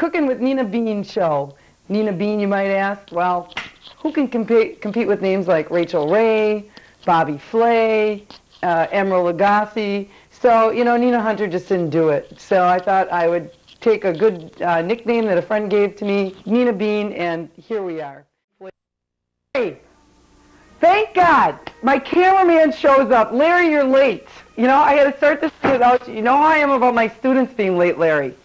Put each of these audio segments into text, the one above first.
Cooking with Nina Bean show. Nina Bean, you might ask. Well, who can compete with names like Rachel Ray, Bobby Flay, Emerald Lagasse? So, you know, Nina Hunter just didn't do it. So I thought I would take a good nickname that a friend gave to me, Nina Bean, and here we are. Hey, thank God, my cameraman shows up. Larry, you're late. You know, I had to start this without you. You know how I am about my students being late, Larry.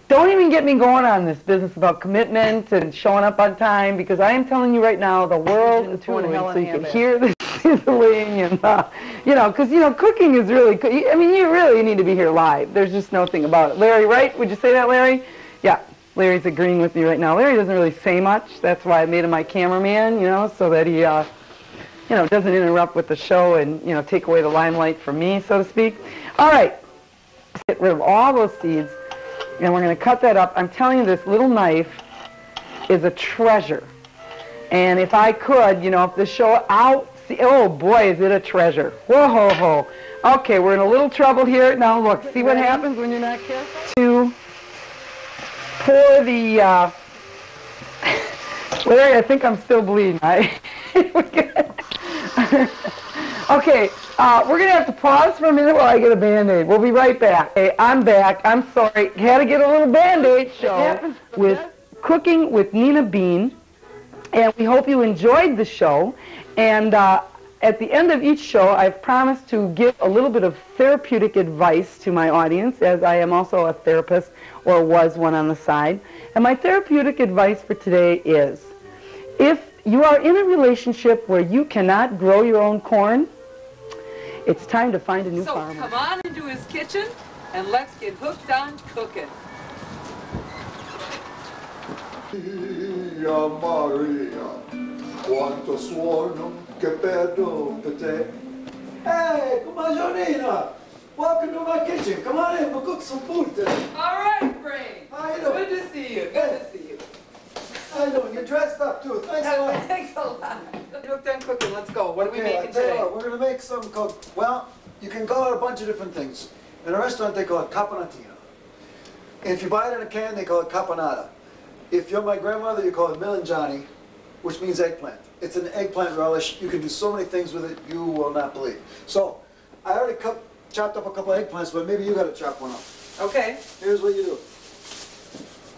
Don't even get me going on this business about commitment and showing up on time, because I am telling you right now, the world is going to hell, so you can hear the sizzling and, you know, because, you know, cooking is really, I mean, you really need to be here live. There's just no thing about it. Larry, right? Would you say that, Larry? Yeah, Larry's agreeing with me right now. Larry doesn't really say much. That's why I made him my cameraman, you know, so that he, you know, doesn't interrupt with the show and, you know, take away the limelight from me, so to speak. All right, let's get rid of all those seeds. And we're going to cut that up. I'm telling you, this little knife is a treasure. And if I could, you know, if the show out, see, oh boy, is it a treasure. Whoa, ho, ho. Okay, we're in a little trouble here. Now look, see what happens when you're not careful? To pour the, Larry, I think I'm still bleeding. Okay, we're going to have to pause for a minute while I get a Band-Aid. We'll be right back. Hey, I'm back. I'm sorry. Had to get a little Band-Aid show with Cooking with Nina Bean. And we hope you enjoyed the show. And at the end of each show, I've promised to give a little bit of therapeutic advice to my audience, as I am also a therapist, or was one on the side. And my therapeutic advice for today is, if you are in a relationship where you cannot grow your own corn, it's time to find a new farmer. So come on into his kitchen and let's get hooked on cooking. Maria, Maria, quanto suono, che bello per te. Hey, come on, Jonina. Welcome to my kitchen. Come on in, we'll cook some food today. All right, Brain. How you doing? Good to see you. Good to see you. How you doing? You're dressed up too. Thanks a lot. Thanks a lot. Hooked on cooking. Let's go. What are we making I tell you today? what, we're going to make something called, well, you can call it a bunch of different things. In a restaurant, they call it caponatino. If you buy it in a can, they call it caponata. If you're my grandmother, you call it melanzane, which means eggplant. It's an eggplant relish. You can do so many things with it you will not believe. So, I already chopped up a couple of eggplants, but maybe you got to chop one up. Okay. Here's what you do.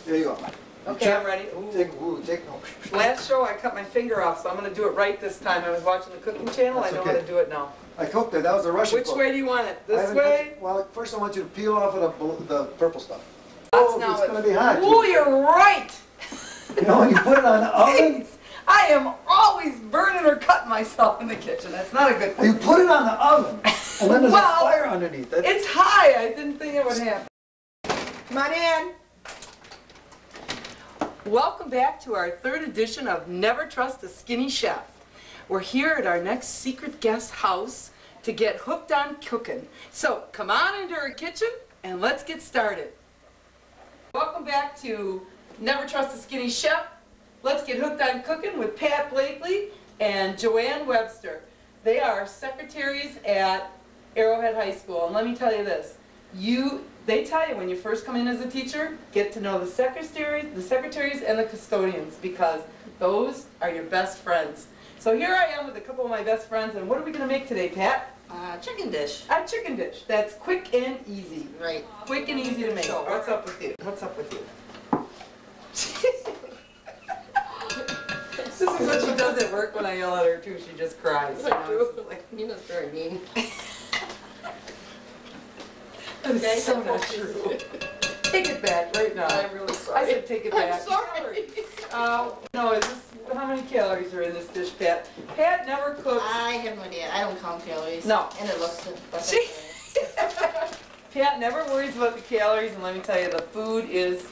There you go. Okay, I'm ready. Take no. Last show I cut my finger off, so I'm going to do it right this time. I was watching the cooking channel. That's I know okay. how to do it now. I cooked it. That was a Russian Which cook. way do you want it? This way? Well, first I want you to peel off of the purple stuff. That's It's going to be hot. Oh, you're right. You know, you put it on the oven. I am always burning or cutting myself in the kitchen. That's not a good thing. You put it on the oven, and then there's a fire underneath it. It's high. I didn't think it would happen. Come on in. Welcome back to our third edition of Never Trust a Skinny Chef. We're here at our next secret guest house to get hooked on cooking. So come on into our kitchen and let's get started. Welcome back to Never Trust a Skinny Chef. Let's get hooked on cooking with Pat Blakely and Joanne Webster. They are secretaries at Arrowhead High School. And let me tell you this, they tell you when you first come in as a teacher, get to know the secretaries and the custodians, because those are your best friends. So here I am with a couple of my best friends, and what are we going to make today, Pat? Chicken dish. A chicken dish. That's quick and easy. Right. Quick and easy to make. What's up with you? What's up with you? This is what she does at work when I yell at her too. She just cries. You know, like, Nina's very mean. that is so not true. Take it back right now. I'm really sorry. I said take it back. I'm sorry. No, how many calories are in this dish, Pat? Pat never cooks. I have no idea. I don't count calories. No. And it looks See? Pat never worries about the calories, and let me tell you, the food is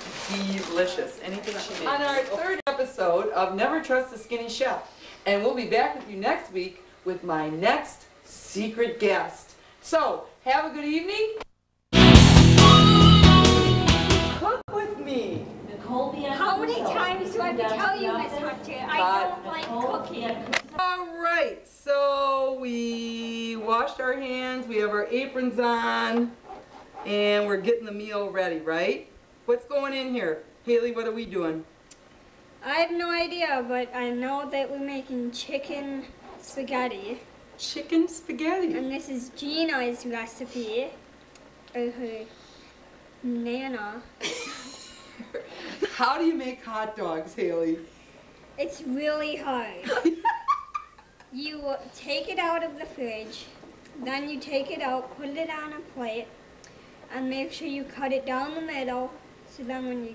delicious. Anything she makes. On our third episode of Never Trust a Skinny Chef. And we'll be back with you next week with my next secret guest. So, have a good evening. Cook with me. How many times do I have to tell you, Miss Hunter? I don't like cooking. All right, so we washed our hands, we have our aprons on, and we're getting the meal ready, right? What's going in here? Haley, what are we doing? I have no idea, but I know that we're making chicken spaghetti. Chicken spaghetti. And this is Gina's recipe. Or her Nana. How do you make hot dogs, Haley? It's really hard. You take it out of the fridge, then you take it out, put it on a plate, and make sure you cut it down the middle, so then when you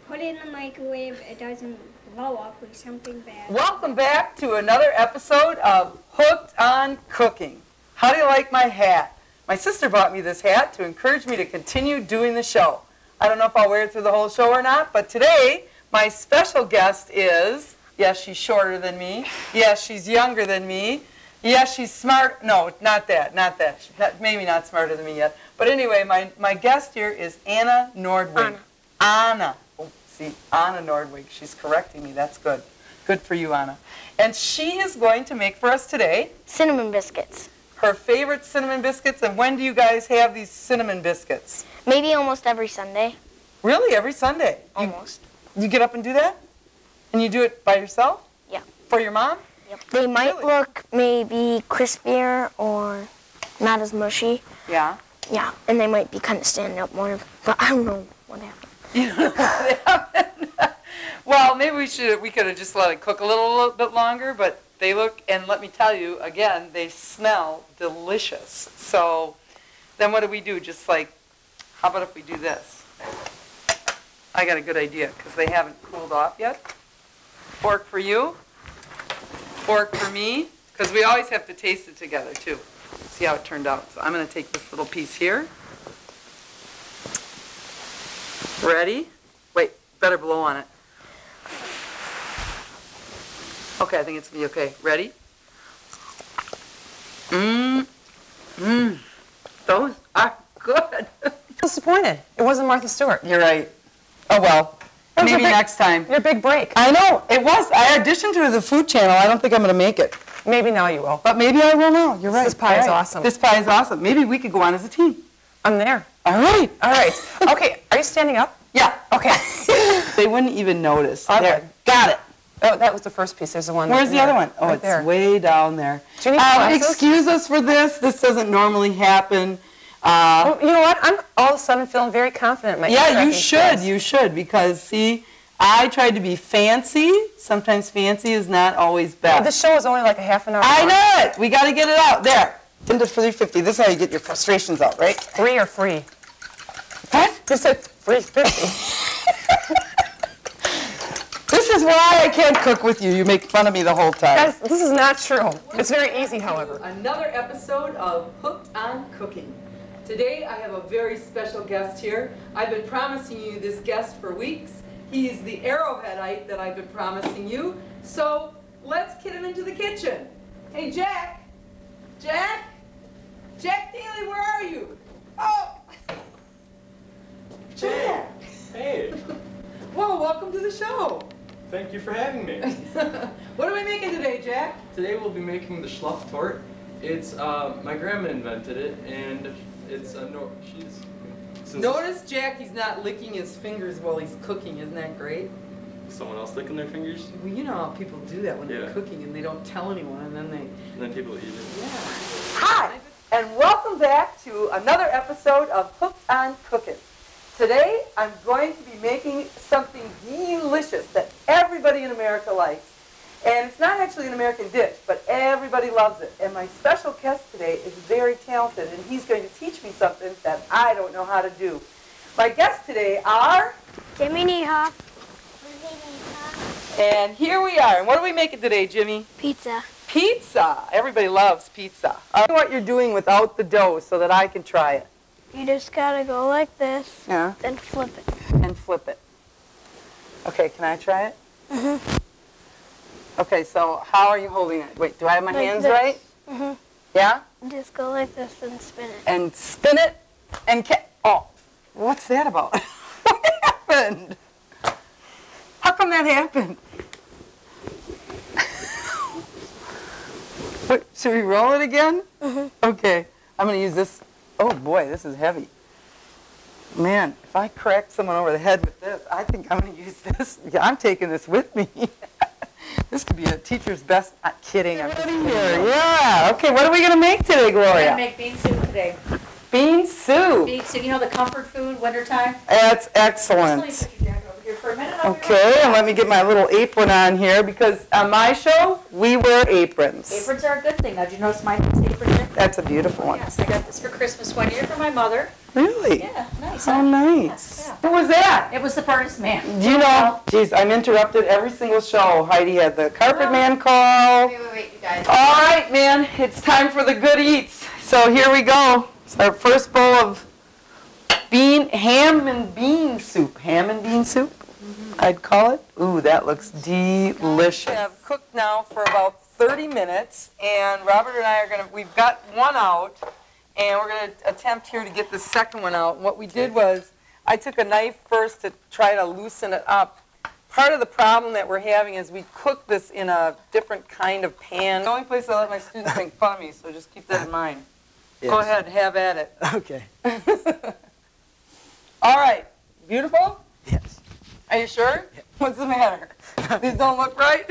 put it in the microwave, it doesn't blow up or something bad. Welcome back to another episode of Hooked on Cooking. How do you like my hat? My sister bought me this hat to encourage me to continue doing the show. I don't know if I'll wear it through the whole show or not, but today my special guest is, yes, she's shorter than me. Yes, she's younger than me. Yes, she's smart. No, not that. Maybe not smarter than me yet. But anyway, my guest here is Anna Nordwig. Anna. Oh, see, Anna Nordwig. She's correcting me. That's good. Good for you, Anna. And she is going to make for us today cinnamon biscuits. her favorite cinnamon biscuits. And when do you guys have these cinnamon biscuits? Maybe almost every Sunday. Really? Every Sunday? Almost. You get up and do that? And you do it by yourself? Yeah. For your mom? Yep. They might Really? look maybe crispier or not as mushy. Yeah. Yeah, and they might be kind of standing up more, but I don't know what happened. You don't know what happened? Well, maybe we could have just let it cook a little bit longer, but they look, and let me tell you, again, they smell delicious. So then what do we do? Just like, how about if we do this? I got a good idea, because they haven't cooled off yet. Fork for you, fork for me, because we always have to taste it together, too. See how it turned out. So I'm going to take this little piece here. Ready? Wait, better blow on it. Okay, I think it's going to be okay. Ready? Those are good. Disappointed. It wasn't Martha Stewart. You're right. Oh, well. It was Maybe next time. Your big break. I know. It was. I auditioned to the Food Channel. I don't think I'm going to make it. Maybe now you will. But maybe I will now. You're right. This pie is All right. awesome. This pie is awesome. Maybe we could go on as a team. I'm there. All right. All right. Okay, are you standing up? Yeah. Okay. They wouldn't even notice. I There. would. Got it. Oh, that was the first piece. There's the one. Where's the there. other one? Oh, Right it's there. way down there. Do you need glasses? Excuse us for this. This doesn't normally happen. Oh, you know what? I'm all of a sudden feeling very confident in my Yeah, you cooking should. skills. You should, because, see, I tried to be fancy. Sometimes fancy is not always best. This show is only like a half an hour. I long. know it. We got to get it out. There. Into 350. This is how you get your frustrations out, right? 3 or free. What? Just said 350. This is why I can't cook with you. You make fun of me the whole time. Guys, this is not true. It's very easy, however. Another episode of Hooked on Cooking. Today I have a very special guest here. I've been promising you this guest for weeks. He's the arrowheadite that I've been promising you. So let's get him into the kitchen. Hey, Jack. Jack? Jack Daly, where are you? Oh! Jack! Hey, Whoa, welcome to the show. thank you for having me. What are we making today, Jack? Today we'll be making the schluff tort. It's, my grandma invented it, and it's a, Notice, Jack, he's not licking his fingers while he's cooking. Isn't that great? someone else licking their fingers, Well, you know how people do that when they're Yeah. cooking and they don't tell anyone, and then they... and then people eat it. Yeah. Hi, and welcome back to another episode of Hooked on Cooking. Today, I'm going to be making something delicious that everybody in America likes. And it's not actually an American dish, but everybody loves it. And my special guest today is very talented, and he's going to teach me something that I don't know how to do. My guests today are... Jimmy Niehoff. And here we are. And what are we making today, Jimmy? Pizza. Pizza. Everybody loves pizza. I know what you're doing without the dough so that I can try it. You just gotta go like this, Yeah. then flip it. And flip it. Okay, can I try it? Okay, so how are you holding it? Wait, do I have my Like hands this. right? Yeah? Just go like this and spin it. And spin it and oh, what's that about? What happened? How come that happened? What, should we roll it again? Okay, I'm going to use this. Oh boy, this is heavy. Man, if I crack someone over the head with this, I think I'm going to use this. Yeah, I'm taking this with me. This could be a teacher's best. I'm kidding. I'm just kidding. Yeah. Okay, what are we going to make today, We're Gloria? gonna make bean soup today. Bean soup. Bean soup, you know the comfort food, wintertime? That's Just let me excellent. put your jacket over here for a minute. I'll be right Okay, back. and let me get my little apron on here because on my show, we wear aprons. Aprons are a good thing. Now, did you notice my apron here? That's a beautiful one. Yes, I got this for Christmas one year for my mother. Really? Yeah, nice. How huh? nice. Yes, yeah. Who was that? It was the furnace man. Do you know, geez, I'm interrupted every single show. Heidi had the carpet man call. Wait, you guys. All right, man, it's time for the good eats. So here we go. It's our first bowl of ham and bean soup. Ham and bean soup, I'd call it. Ooh, that looks delicious. We have cooked now for about 30 minutes, and Robert and I are we've got one out, and we're gonna attempt here to get the second one out. And what we did was, I took a knife first to try to loosen it up. Part of the problem that we're having is we cook this in a different kind of pan. The only place I let my students make fun of me, so just keep that in mind. Yes. Go ahead, have at it. Okay. All right, beautiful? Yes. Are you sure? What's the matter? These don't look right?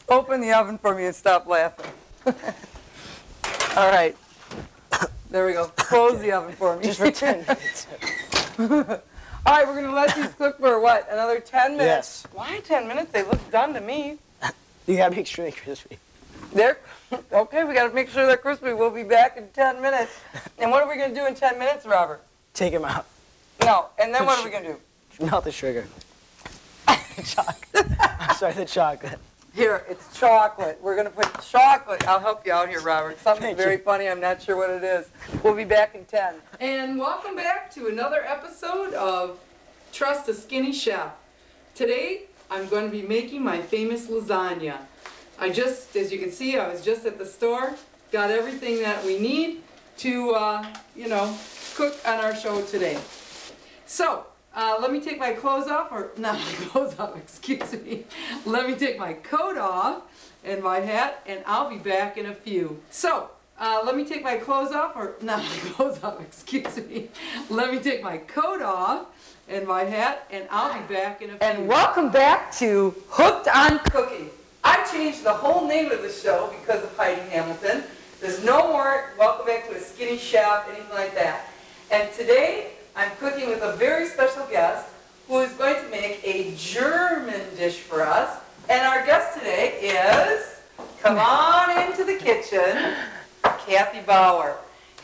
Open the oven for me and stop laughing. All right. There we go. Close the oven for me. Just for 10 minutes. All right, we're going to let these cook for what, another 10 minutes? Yes. Why 10 minutes? They look done to me. You gotta make sure they're crispy. They're, okay, we got to make sure they're crispy. We'll be back in 10 minutes. And what are we going to do in 10 minutes, Robert? Take them out. No, and then what are we going to do? Melt the sugar. I'm sorry, the chocolate. Here, it's chocolate. We're going to put chocolate. I'll help you out here, Robert. Something Thank very you. funny. I'm not sure what it is. We'll be back in 10. And welcome back to another episode of Trust a Skinny Chef. Today, I'm going to be making my famous lasagna. As you can see, I was just at the store, got everything that we need to, cook on our show today. So, let me take my clothes off, or not my clothes off, excuse me. Let me take my coat off and my hat, and I'll be back in a few. So, let me take my clothes off, or not my clothes off, excuse me. Let me take my coat off and my hat, and I'll be back in a few. And welcome back to Hooked on Cooking. I changed the whole name of the show because of Heidi Hamilton. There's no more welcome back to a skinny chef, anything like that. And today, I'm cooking with a very special guest who is going to make a German dish for us. And our guest today is, come on into the kitchen, Kathy Bauer.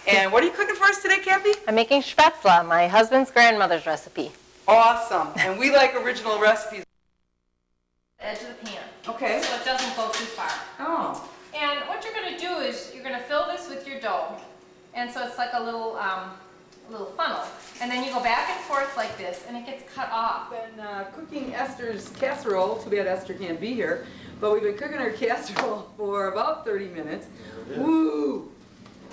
And what are you cooking for us today, Kathy? I'm making spätzle, my husband's grandmother's recipe. Awesome. And we like original recipes. Edge of the pan. Okay. So it doesn't go too far. Oh. And what you're going to do is you're going to fill this with your dough. And so it's like a little funnel. And then you go back and forth like this, and it gets cut off. We've been cooking Esther's casserole. Too bad Esther can't be here. But we've been cooking her casserole for about 30 minutes. Woo!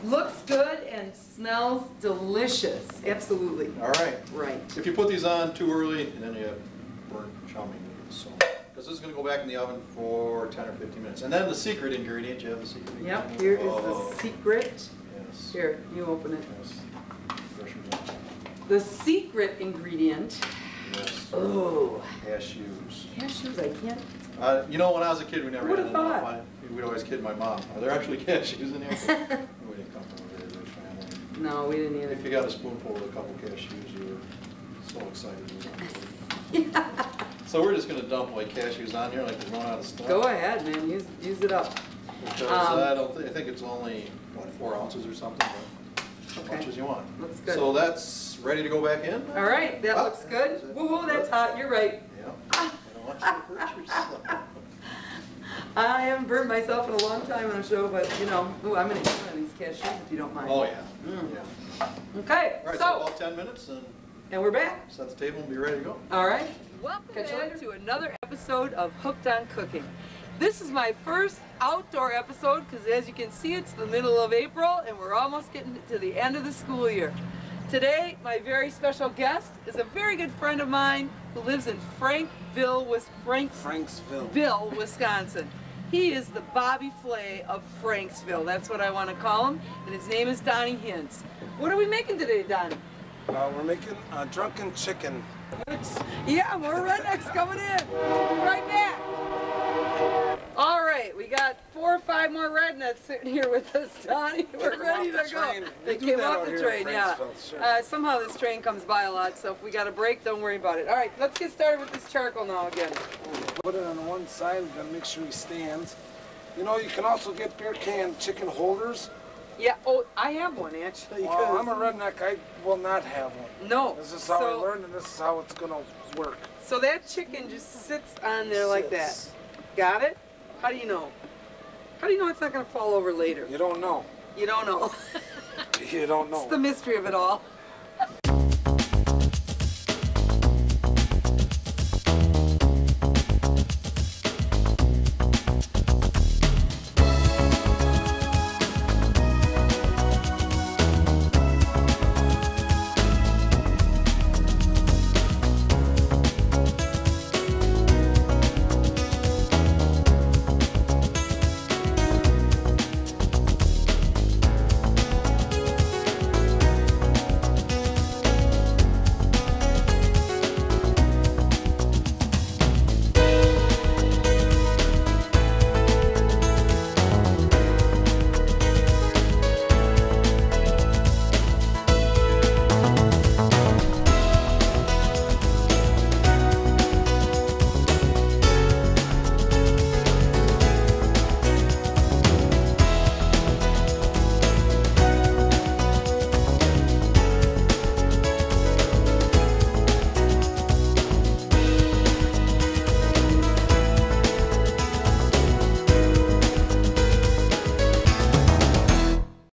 Looks good and smells delicious. Absolutely. All right. Right. If you put these on too early, then you have burnt chow mein noodles. So, because this is going to go back in the oven for 10 or 15 minutes. And then the secret ingredient, you have the secret ingredient? Yep, here is the secret. Yes. Here, you open it. Yes. Brush them down. The secret ingredient. Yes. Oh. Cashews. Cashews, I can't. You know, when I was a kid, we never Who had would've thought? We'd always kid my mom. Are there actually cashews in here? We didn't come from a very rich family. No, we didn't either. If you got a spoonful with a couple cashews, you were so excited. So we're just going to dump like cashews on here like we're running out of stuff. Go ahead, man. Use it up. Because I think it's only, what, 4 ounces or something, but as much as you want. Looks good. So that's ready to go back in? All right, that looks good. Woohoo, that's hot. You're right. Yeah. I don't want you to hurt yourself. I haven't burned myself in a long time on a show, but you know, ooh, I'm going to eat one of these cashews if you don't mind. Oh, yeah. Mm. Yeah. Okay, All right, so so, about 10 minutes and we're back. set the table and be ready to go. All right. Welcome back to another episode of Hooked on Cooking. This is my first outdoor episode because as you can see, it's the middle of April and we're almost getting to the end of the school year. Today, my very special guest is a very good friend of mine who lives in Franksville, Wisconsin. He is the Bobby Flay of Franksville. That's what I want to call him. And his name is Donnie Hintz. What are we making today, Donnie? We're making drunken chicken. Yeah, more rednecks coming in. We'll be right back. All right, we got 4 or 5 more rednecks sitting here with us, Donnie. We're ready to go. They came off the train, yeah. Somehow this train comes by a lot, so if we got a break, don't worry about it. All right, let's get started with this charcoal now again. Put it on one side, we gotta make sure he stands. You know, you can also get beer can chicken holders. Yeah, oh, I have one actually. Well, I'm a redneck, I will not have one. No. This is how I learned, and this is how it's gonna work. So that chicken just sits on there like that. Got it? How do you know? How do you know it's not gonna fall over later? You don't know. You don't know. You don't know. It's the mystery of it all.